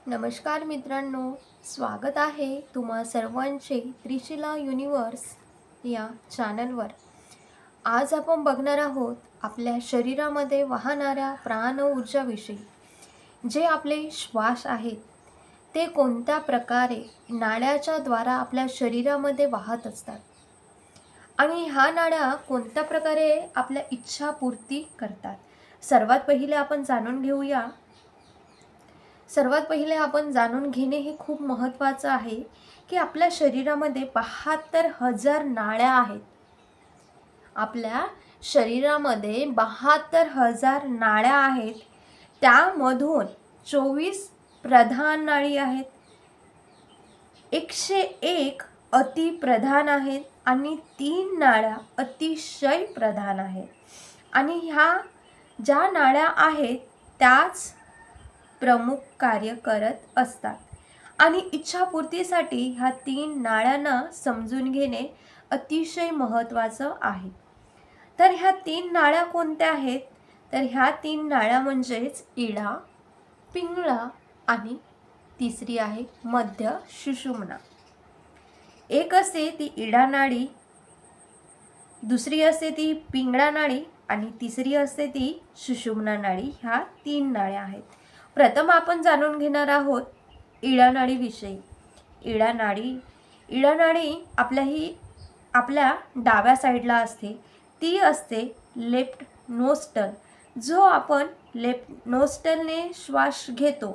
नमस्कार मित्रांनो, स्वागत आहे तुम्हा सर्वांचे त्रिशिला युनिवर्स या चॅनलवर। आज आपण बघणार आहोत आपल्या शरीरामध्ये वाहणाऱ्या प्राण ऊर्जाविषयी। जे आपले श्वास आहेत ते कोणत्या प्रकारे नाड्याच्या द्वारा आपल्या शरीरामध्ये वाहत असतात आणि ह्या नाड्या कोणत्या प्रकारे आपल्या इच्छा पूर्ती करतात। सर्वात पहिले आपण जाणून घेणे हे खूप महत्त्वाचं आहे की आपल्या शरीरामध्ये 72,000 नाड्या आहेत। आपल्या शरीरामध्ये 72,000 नाड्या आहेत, त्यामधून 24 प्रधान नाडी आहेत, 101 अतिप्रधान आहेत आणि 3 नाड्या अतिशय प्रधान आहेत। आणि ह्या ज्या नाड्या आहेत त्याच प्रमुख कार्य करत असतात आणि इच्छापूर्तीसाठी ह्या 3 नाड्यांना समजून घेणे अतिशय महत्त्वाचं आहे। तर ह्या 3 नाड्या कोणत्या आहेत? तर ह्या 3 नाड्या म्हणजेच इडा, पिंगळा आणि तिसरी आहे मध्य सुषुम्ना। एक असते ती इडा नाडी, दुसरी असते ती पिंगळा नाडी आणि तिसरी असते ती सुषुम्ना नाडी। ह्या 3 नाड्या आहेत। प्रथम आपण जाणून घेणार आहोत इडा नाडीविषयी। इडा नाडी आपल्या डाव्या साईडला असते। ती असते लेफ्ट नोस्टल। जो आपण लेफ्ट नोस्टलने श्वास घेतो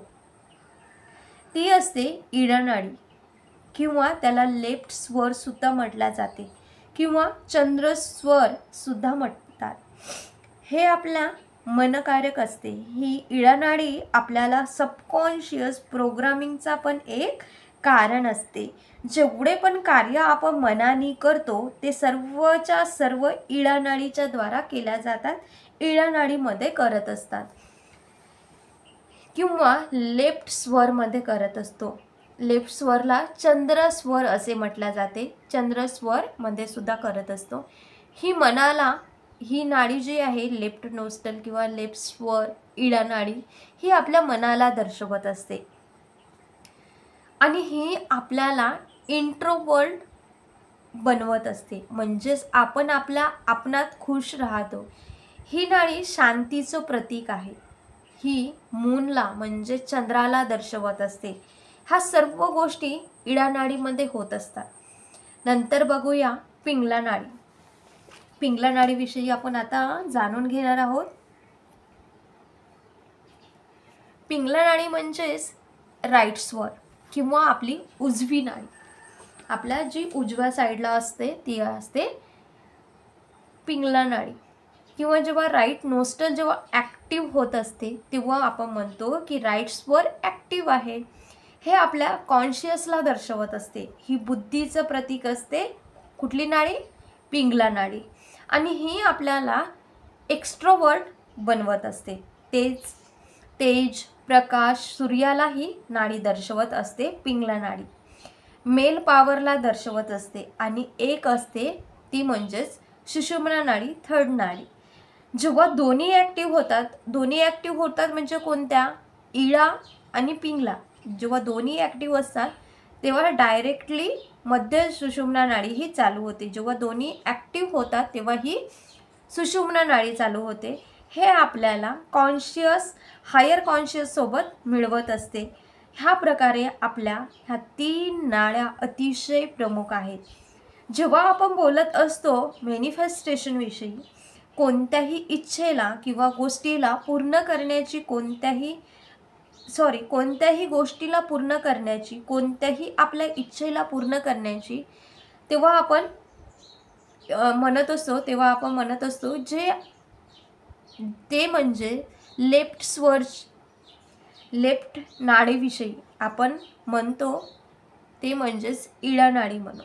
ती असते इडा नाडी, किंवा त्याला लेफ्ट स्वर सुद्धा म्हटले जाते किंवा चंद्र स्वर सुद्धा म्हणतात। हे आपल्या मनकारक असते। ही इडा नाडी आपल्याला सबकॉन्शियस प्रोग्रामिंगचा पण एक कारण असते। जेवढे पण कार्य आपण मनाने करतो ते सर्वच्या सर्व इडा नाडीच्या द्वारा केल्या जातात, इडा नाडीमध्ये करत असतात किंवा लेफ्ट स्वर मध्ये करत असतो। लेफ्ट स्वरला चंद्र स्वर असे म्हटले जाते, चंद्र स्वर मध्ये सुद्धा करत असतो। ही नाडी जी आहे लेफ्ट नोस्टल किंवा लेफ्ट स्वर इडा नाडी, ही आपल्या मनाला दर्शवत असते आणि ही आपल्याला इंट्रोवर्ट बनवत असते, म्हणजेच आपण आपणात खुश राहतो। ही नाडी शांतीचं प्रतीक आहे। ही मूनला म्हणजे चंद्राला दर्शवत असते। ह्या सर्व गोष्टी इडा नाडीमध्ये होत असतात। नंतर बघूया पिंगला नाडी। पिंगला नाडीविषयी आपण आता जाणून घेणार आहोत। पिंगला नाडी म्हणजेच राईट स्वर किंवा आपली उजवी नाडी। आपल्या जी उजव्या साईडला असते ती असते पिंगला नाडी। किंवा जेव्हा राईट नोस्टल जेव्हा ॲक्टिव्ह होत असते तेव्हा आपण म्हणतो की राईट स्वर ॲक्टिव्ह आहे। हे आपल्या कॉन्शियसला दर्शवत असते। ही बुद्धीचं प्रतीक असते। कुठली नाडी? पिंगला नाडी। आणि ही आपल्याला एक्स्ट्रोवर्ट बनवत असते। तेज प्रकाश सूर्याला ही नाडी दर्शवत असते पिंगला नाडी। मेल पॉवरला दर्शवत असते आणि एक असते ती म्हणजेच सुषुम्ना नाडी, थर्ड नाडी। जेव्हा दोन्ही ॲक्टिव्ह होतात म्हणजे कोणत्या? इडा आणि पिंगला। जेव्हा दोन्ही ॲक्टिव्ह असतात तेव्हा डायरेक्टली मध्य सुषुम्ना नाडी ही चालू होते। जेव्हा दोन्ही ॲक्टिव्ह होतात तेव्हा ही सुषुम्ना नाडी चालू होते। हे आपल्याला हायर कॉन्शियस सोबत मिळवत असते। ह्या प्रकारे आपल्या ह्या 3 नाड्या अतिशय प्रमुख आहेत। जेव्हा आपण बोलत असतो मॅनिफेस्टेशन विषयी, कोणत्याही इच्छेला किंवा गोष्टीला पूर्ण करण्याची कोणत्याही गोष्टीला पूर्ण करण्याची, कोणत्याही आपल्या इच्छेला पूर्ण करण्याची तेव्हा आपण म्हणत असतो ते म्हणजे लेफ्ट नाडीविषयी आपण म्हणतो ते म्हणजेच इडा नाडी म्हणू।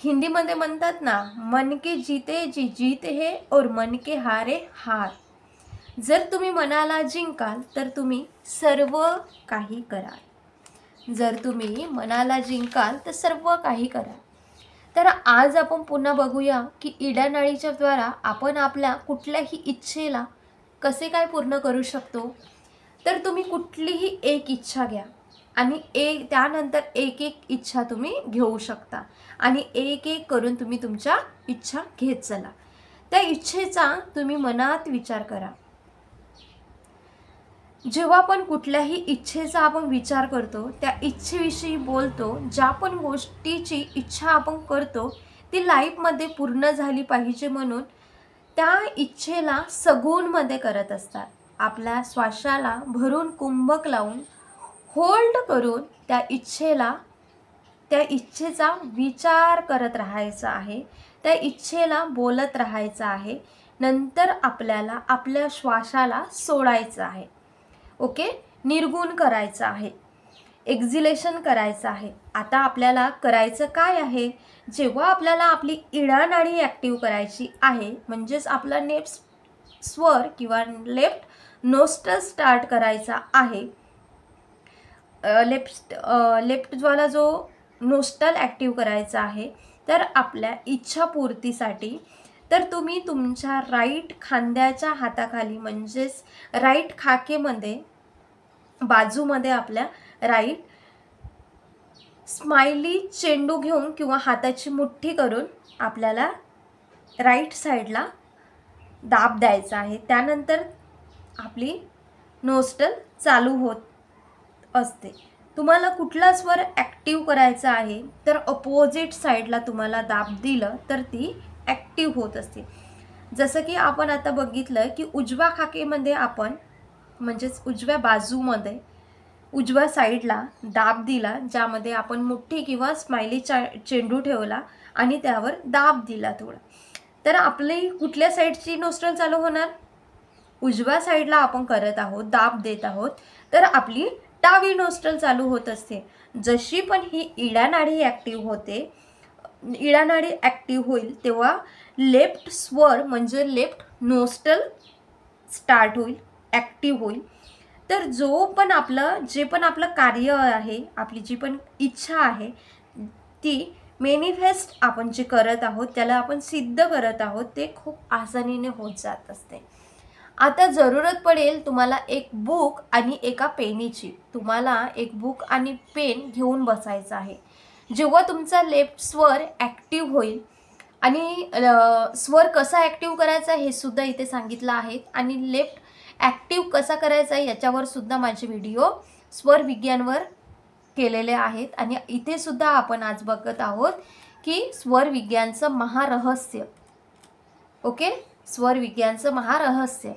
हिंदीमध्ये म्हणतात ना, मन के जीते जी जीत है और मन के हारे हार। जर तुम्ही मनाला जिंकाल तर तुम्ही सर्व काही कराल। तर आज आपण पुन्हा बघूया की इडा नाडीच्या द्वारा आपण आपल्या कुठल्याही इच्छेला कसे काय पूर्ण करू शकतो। तर तुम्ही कुठलीही एक इच्छा घ्या आणि त्यानंतर एक एक इच्छा तुम्ही घेऊ शकता आणि एक एक करून तुम्ही तुमच्या इच्छा घेत चला. त्या इच्छेचा तुम्ही मनात विचार करा. जेव्हा पण कुठल्याही इच्छेचा आपण विचार करतो, त्या इच्छेविषयी बोलतो, ज्या पण गोष्टीची इच्छा आपण करतो ती लाईफमध्ये पूर्ण झाली पाहिजे म्हणून त्या इच्छेला सगुणमध्ये करत असतात. आपल्या श्वासाला भरून कुंभक लावून होल्ड करून त्या इच्छेचा विचार करत राहायचा आहे, त्या इच्छेला बोलत राहायचं आहे. नंतर आपल्याला आपल्या श्वासाला सोडायचं आहे. ओके, निर्गुण करायचं आहे, एक्झिलेशन करायचं आहे. आता आपल्याला करायचं काय आहे, जेव्हा आपल्याला आपली इडानाडी ॲक्टिव्ह करायची आहे, म्हणजेच आपला नेक्स्ट स्वर किंवा लेफ्ट नोस्ट्रल स्टार्ट करायचा आहे. लेफ्टवाला जो नोस्ट्रल ॲक्टिव्ह करायचा आहे, तर आपल्या इच्छापूर्तीसाठी तर तुम्ही तुमच्या राईट खांद्याच्या हाताखाली म्हणजेच राईट खाकेमध्ये बाजूमध्ये आपल्या राईट स्माइली चेंडू घेऊन किंवा हाताची मुठ्ठी करून आपल्याला राईट साईडला दाब द्यायचा आहे. त्यानंतर आपली नोस्ट्रल चालू होत असते. तुम्हाला कुठला स्वर ॲक्टिव्ह करायचा आहे तर अपोजिट साईडला तुम्हाला दाब दिलं तर ती ॲक्टिव्ह होत असते. जसं की आपण आता बघितलं की उजव्या खाकेमध्ये आपण म्हणजेच उजव्या बाजूमध्ये उजव्या साईडला दाब दिला, ज्यामध्ये आपण मुठ्ठी किंवा स्माइली चेंडू ठेवला आणि त्यावर दाब दिला थोडा, तर आपली कुठल्या साईडची नोस्ट्रल चालू होणार, उजव्या साईडला आपण करत आहोत, दाब देत आहोत, तर आपली डावी नोस्ट्रल चालू होत असते. जशी पण ही इडानाडी ॲक्टिव्ह होते, इडानाडी ॲक्टिव्ह होईल तेव्हा लेफ्ट स्वर म्हणजे लेफ्ट नोस्ट्रल स्टार्ट होईल, ॲक्टिव्ह होईल. तर जे पण आपलं कार्य आहे, आपली जी पण इच्छा आहे ती मॅनिफेस्ट आपण जे करत आहोत, त्याला आपण सिद्ध करत आहोत, ते खूप आसानीने होत जात असते. आता जरूरत पडेल तुम्हाला एक बुक आणि एका पेनीची. तुम्हाला एक बुक आणि पेन घेऊन बसायचं आहे. जेव्हा तुमचा लेफ्ट स्वर ॲक्टिव्ह होईल आणि स्वर कसा ॲक्टिव्ह करायचा हे सुद्धा इथे सांगितलं आहे आणि लेफ्ट ॲक्टिव्ह कसा करायचा याच्यावर सुद्धा माझे व्हिडिओ स्वर विज्ञानवर केलेले आहेत. आणि इथे सुद्धा आपण आज बघत आहोत की स्वर विज्ञानचं महारहस्य. ओके, स्वर विज्ञानचं महारहस्य.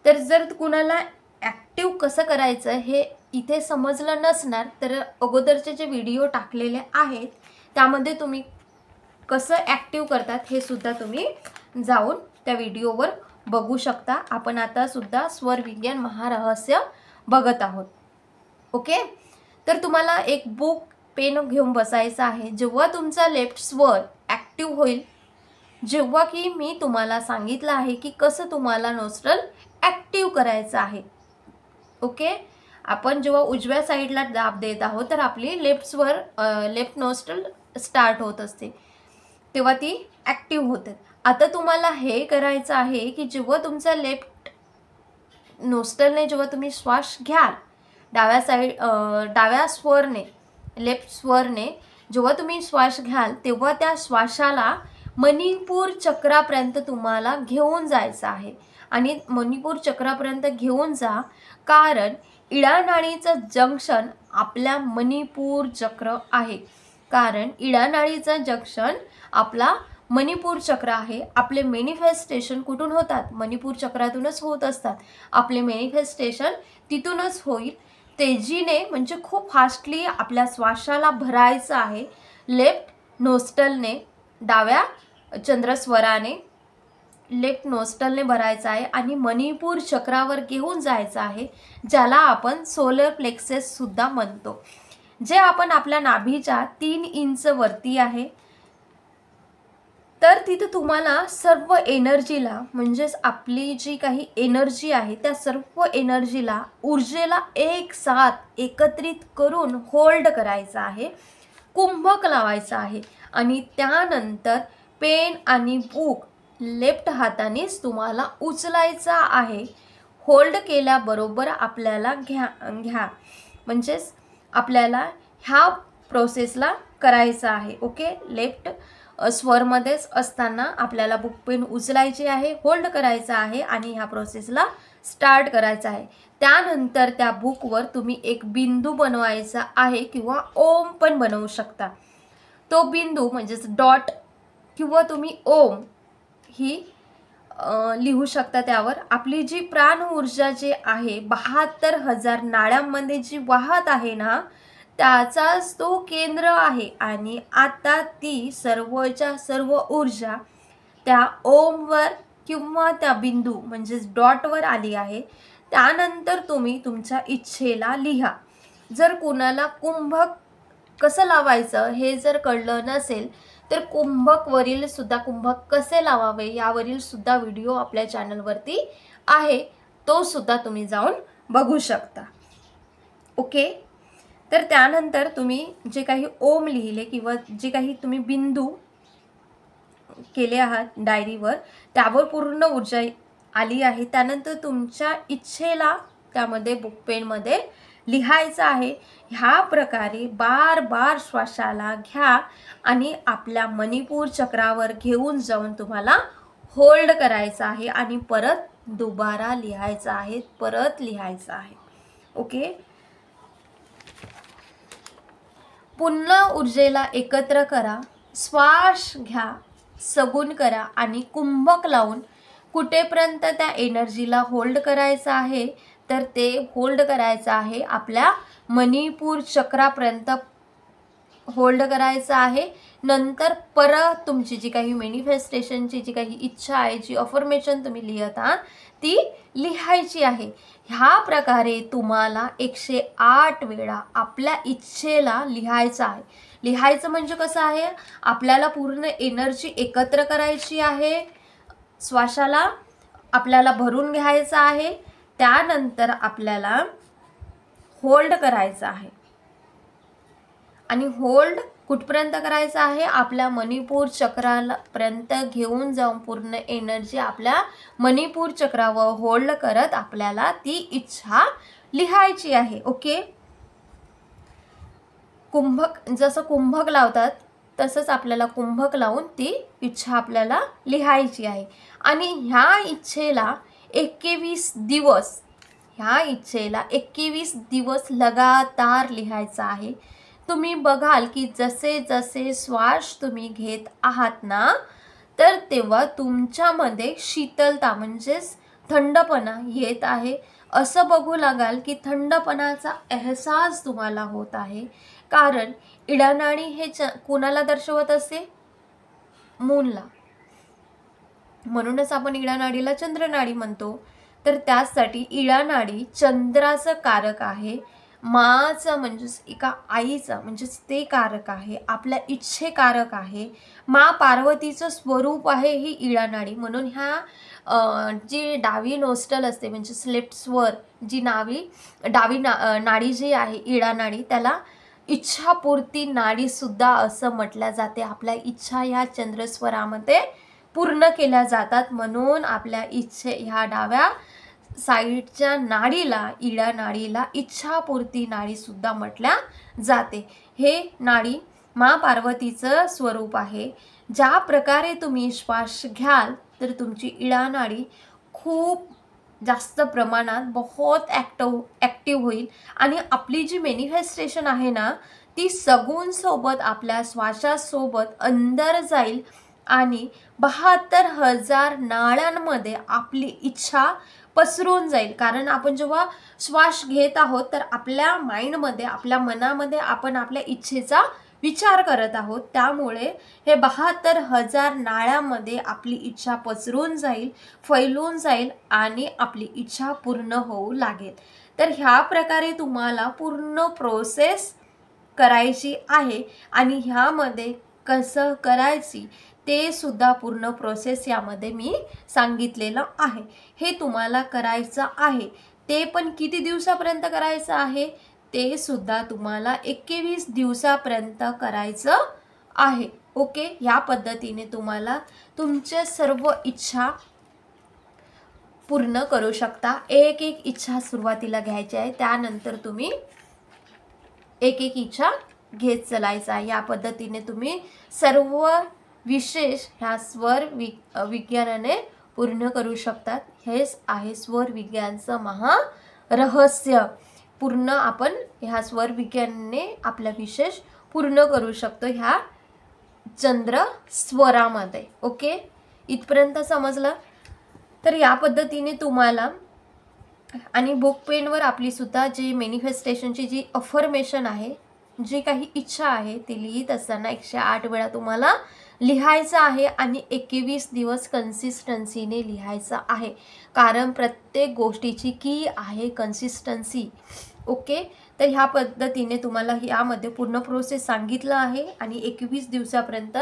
तर जर कुणाला ॲक्टिव्ह कसं करायचं हे इथे समजलं नसणार तर अगोदरचे जे व्हिडिओ टाकलेले आहेत त्यामध्ये तुम्ही कसं ॲक्टिव्ह करतात हे सुद्धा तुम्ही जाऊन त्या व्हिडिओवर बघू शकता. आपण आता सुद्धा स्वर विज्ञान महारहस्य बघत आहोत. ओके, तर तुम्हाला एक बुक पेन घेऊन बसायचं आहे. जेव्हा तुमचा लेफ्ट स्वर ॲक्टिव्ह होईल, जेव्हा की मी तुम्हाला सांगितलं आहे की कसं तुम्हाला नोस्ट्रल ॲक्टिव्ह करायचं आहे. ओके, आपण जेव्हा उजव्या साईडला दाब देत आहोत तर आपली लेफ्ट नोस्ट्रल स्टार्ट होत असते, तेव्हा ती ॲक्टिव्ह होते. आता तुम्हाला हे करायचं आहे की जेव्हा तुमचा लेफ्ट नोस्ट्रलने जेव्हा तुम्ही श्वास घ्याल डाव्या स्वरने लेफ्ट स्वरने जेव्हा तुम्ही श्वास घ्याल तेव्हा त्या श्वासाला मणिपूर चक्रापर्यंत तुम्हाला घेऊन जायचं आहे. आणि मणिपूर चक्रापर्यंत घेऊन जा, कारण इडानाडीचं जंक्शन आपल्या मणिपूर चक्र आहे. कारण इडानाडीचं जंक्शन आपला मणिपूर चक्र आहे. आपले मॅनिफेस्टेशन कुठून होतात, मणिपूर चक्रातूनच होत असतात. आपले मॅनिफेस्टेशन तिथूनच होईल. तेजीने म्हणजे खूप फास्टली आपल्या श्वासाला भरायचं आहे. लेफ्ट नोस्ट्रलने डाव्या चंद्रस्वराने लेफ्ट नोस्ट्रलने भरायचं आहे आणि मणिपूर चक्रावर घेऊन जायचं आहे, ज्याला आपण सोलर प्लेक्सेस सुद्धा म्हणतो, जे आपण आपल्या नाभीच्या 3 इंच वरती आहे. तर तिथे तुम्हाला सर्व एनर्जीला म्हणजेच आपली जी काही एनर्जी आहे त्या सर्व एनर्जीला ऊर्जेला एक साथ एकत्रित करून होल्ड करायचं आहे, कुंभक लावायचं आहे. आणि त्यानंतर पेन आणि बुक लेफ्ट हातानेच तुम्हाला उचलायचा आहे, होल्ड केल्याबरोबर आपल्याला घ्या म्हणजेच आपल्याला ह्या प्रोसेसला करायचं आहे. ओके, लेफ्ट स्वरमध्येच असताना आपल्याला बुक पेन उचलायची आहे, होल्ड करायचा आहे आणि ह्या प्रोसेसला स्टार्ट करायचं आहे. त्यानंतर त्या बुकवर तुम्ही एक बिंदू बनवायचा आहे किंवा ओम पण बनवू शकता. तो बिंदू म्हणजेच डॉट किंवा तुम्ही ओम ही लिहू शकता. त्यावर आपली जी प्राण ऊर्जा जी आहे 72,000 नाड्यांमध्ये जी वाहत आहे ना, त्याचाच तो केंद्र आहे आणि आता ती सर्वच्या सर्व ऊर्जा त्या ओमवर किंवा त्या बिंदू म्हणजेच डॉटवर आली आहे. त्यानंतर तुम्ही तुमच्या इच्छेला लिहा. जर कुणाला कुंभक कसं लावायचं हे जर कळलं नसेल तर कुंभकवरील सुद्धा कुंभक कसे लावावे यावरील सुद्धा व्हिडिओ आपल्या चॅनलवरती आहे, तो सुद्धा तुम्ही जाऊन बघू शकता. ओके, तर त्यानंतर तुम्ही जे काही ओम लिहिले किंवा जे काही तुम्ही बिंदू केले आहात डायरीवर त्यावर पूर्ण ऊर्जा आली आहे. त्यानंतर तुमच्या इच्छेला त्यामध्ये बुक पेनमध्ये लिहायचं आहे. ह्या प्रकारे बार बार श्वासाला घ्या आणि आपल्या मणिपूर चक्रावर घेऊन जाऊन तुम्हाला होल्ड करायचं आहे आणि परत दुबारा लिहायचं आहे, परत लिहायचं आहे. ओके, पुन्हा ऊर्जेला एकत्र करा, श्वास घ्या, सगुण करा आणि कुंभक लावून कुठेपर्यंत त्या एनर्जीला होल्ड करायचं आहे तर ते होल्ड करायचं आहे आपल्या मणिपूर चक्रापर्यंत होल्ड करायचं आहे. नंतर परत तुमची जी काही मॅनिफेस्टेशनची जी काही इच्छा आहे, जी अफर्मेशन तुम्ही लिहित आहात ती लिहायची आहे. ह्या प्रकारे तुम्हाला 108 वेळा आपल्या इच्छेला लिहायचं आहे. लिहायचं म्हणजे कसं आहे, आपल्याला पूर्ण एनर्जी एकत्र करायची आहे, श्वासाला आपल्याला भरून घ्यायचं आहे, त्यानंतर आपल्याला होल्ड करायचं आहे आणि होल्ड कुठपर्यंत करायचं आहे, आपल्या मणिपूर चक्रापर्यंत घेऊन जाऊन पूर्ण एनर्जी आपल्या मणिपूर चक्रावर होल्ड करत आपल्याला ती इच्छा लिहायची आहे. ओके, कुंभक जसं कुंभक लावतात तसंच आपल्याला कुंभक लावून ती इच्छा आपल्याला लिहायची आहे आणि ह्या इच्छेला 21 दिवस ह्या इच्छेला 21 दिवस लगातार लिहायचा आहे. तुम्ही बघाल की जसे जसे श्वास तुम्ही घेत आहात ना तर तेव्हा तुमच्यामध्ये शीतलता म्हणजेच थंडपणा येत आहे. असं बघू लागाल की थंडपणाचा एहसास तुम्हाला होत आहे, कारण इडानाडी हे कुणाला दर्शवत असते, मूनला. म्हणूनच आपण इडानाडीला चंद्रनाडी म्हणतो. तर त्यासाठी इडानाडी चंद्राचं कारक आहे, माचं म्हणजेच एका आईचं म्हणजेच ते कारक आहे, आपल्या इच्छेकारक आहे, मा पार्वतीचं स्वरूप आहे ही इडानाडी. म्हणून ह्या जी डावी नोस्टल असते म्हणजेच लेफ्ट स्वर जी डावी नाडी जी आहे इडानाडी त्याला इच्छापूर्ती नाडी सुद्धा असं म्हटलं जाते. आपल्या इच्छा ह्या चंद्रस्वरामध्ये पूर्ण केल्या जातात. म्हणून आपल्या इच्छे ह्या डाव्या साईडच्या नाडीला इडा नाडीला इच्छापूर्ती नाडी सुद्धा म्हटल्या जाते. हे नाडी मा पार्वतीचं स्वरूप आहे. ज्या प्रकारे तुम्ही श्वास घ्याल तर तुमची इडा नाडी खूप जास्त प्रमाणात बहुत ॲक्टिव्ह होईल आणि आपली जी मॅनिफेस्टेशन आहे ना ती सगुण सोबत आपल्या श्वासासोबत अंदर जाईल आणि 72,000 नाड्यांमध्ये आपली इच्छा पसरून जाईल. कारण आपण जेव्हा श्वास घेत आहोत तर आपल्या माइंडमध्ये आपल्या मनामध्ये आपण आपल्या इच्छेचा विचार करत आहोत. त्यामुळे हे 72,000 नाड्यांमध्ये आपली इच्छा पसरून जाईल, फैलून जाईल आणि आपली इच्छा पूर्ण होऊ लागेल. तर ह्या प्रकारे तुम्हाला पूर्ण प्रोसेस करायची आहे आणि ह्यामध्ये कसं करायची ते सुद्धा पूर्ण प्रोसेस यामध्ये मी सांगितलेलं आहे. हे तुम्हाला करायचं आहे. ते पण किती दिवसापर्यंत करायचं आहे ते सुद्धा तुम्हाला 21 दिवसापर्यंत करायचं आहे. ओके, या पद्धतीने तुम्हाला तुमच्या सर्व इच्छा पूर्ण करू शकता. एक एक इच्छा सुरुवातीला घ्यायची आहे, त्यानंतर तुम्ही एक एक इच्छा घेत चालायचं आहे. या पद्धतीने तुम्ही सर्व विशेष ह्या स्वर विज्ञानाने पूर्ण करू शकतात. हेच आहे स्वर विज्ञानचं महारहस्य. पूर्ण आपण ह्या स्वर विज्ञानाने आपला विशेष पूर्ण करू शकतो ह्या चंद्र स्वरामध्ये. ओके, इथपर्यंत समजलं? तर या पद्धतीने तुम्हाला आणि बुक पेनवर आपली सुद्धा जी मॅनिफेस्टेशनची जी अफर्मेशन आहे, जी काही इच्छा आहे ती लिहित असताना 108 वेळा तुम्हाला लिहायचं आहे आणि 21 दिवस कन्सिस्टन्सीने लिहायचं आहे. कारण प्रत्येक गोष्टीची की आहे कन्सिस्टन्सी. ओके, तर ह्या पद्धतीने तुम्हाला यामध्ये पूर्ण प्रोसेस सांगितलं आहे आणि 21 दिवसापर्यंत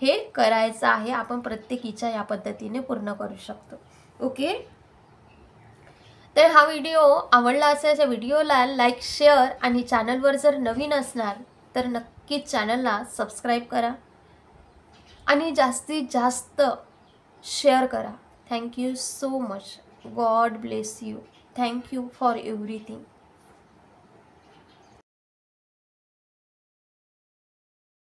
हे करायचं आहे. आपण प्रत्येक इच्छा या पद्धतीने पूर्ण करू शकतो. ओके, तर हा व्हिडिओ आवडला असेल तर व्हिडिओला लाईक, शेअर आणि चॅनलवर जर नवीन असणार तर नक्कीच चॅनलला सबस्क्राईब करा आणि जास्तीत जास्त शेअर करा. Thank you so much. God bless you. Thank you for everything.